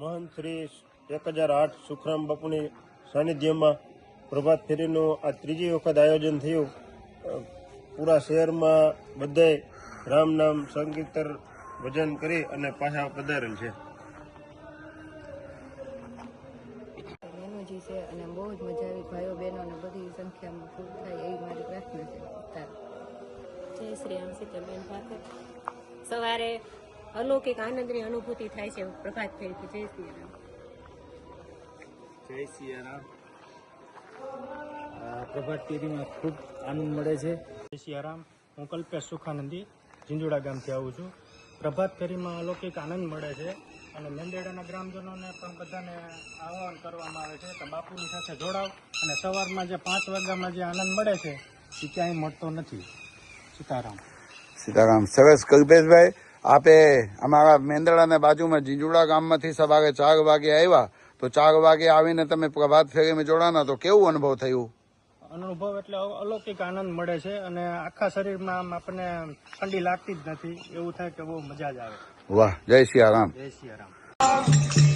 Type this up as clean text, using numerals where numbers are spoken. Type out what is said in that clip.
મહંત શ્રી 1008 સુખરામ બાપુની સાનિધ્યમાં પ્રભાત ફેરીનું આ ત્રીજી વખત આયોજન થયું. પૂરા શહેરમાં બધાય રામ નામ સંકીર્તન ભજન કરી અને પાછા પધારેલ છે. છે અને બહુ જ મજા આવી. ભાઈઓ બહેનો ને બધી સંખ્યામાં ખૂબ થાય એવી મારી પ્રાર્થના છે. જય શ્રી રામ. સીતાબેન ઠાકોર. સવારે અલૌકિક આનંદની અનુભૂતિ થાય છે પ્રભાત ફેરીથી. જય શ્રી રામ. જય શ્રી રામ. પ્રભાત ફેરીમાં ખૂબ આનંદ મળે છે. જય શ્રી રામ. હું કલ્પેશ સુખાનંદી ઝીંઝુડા ગામથી આવું છું. પ્રભાત ફેરીમાં અલૌકિક આનંદ મળે છે અને મેંદેડાના ગ્રામજનોને પણ બધાને આહવાન કરવામાં આવે છે કે બાપુની સાથે જોડાવ અને સવારમાં જે 5 વાગ્યામાં જે આનંદ મળે છે એ ક્યાંય મળતો નથી. સીતારામ. સીતારામ. સરસ. કલ્પેશભાઈ, આપે અમારા મેંદડાના બાજુમાં ઝીંઝુડા ગામમાંથી સવારે 4 વાગે આવ્યા, તો 4 વાગે આવીને તમે પ્રભાત ફેરીમાં જોડાના, તો કેવું અનુભવ થયું? અનુભવ એટલે અલૌકિક આનંદ મળે છે અને આખા શરીરમાં આમ આપણને ઠંડી લાગતી જ નથી. એવું થાય કે બહુ મજા જ આવે. વાહ. જય શ્રી રામ. જય શ્રી રામ.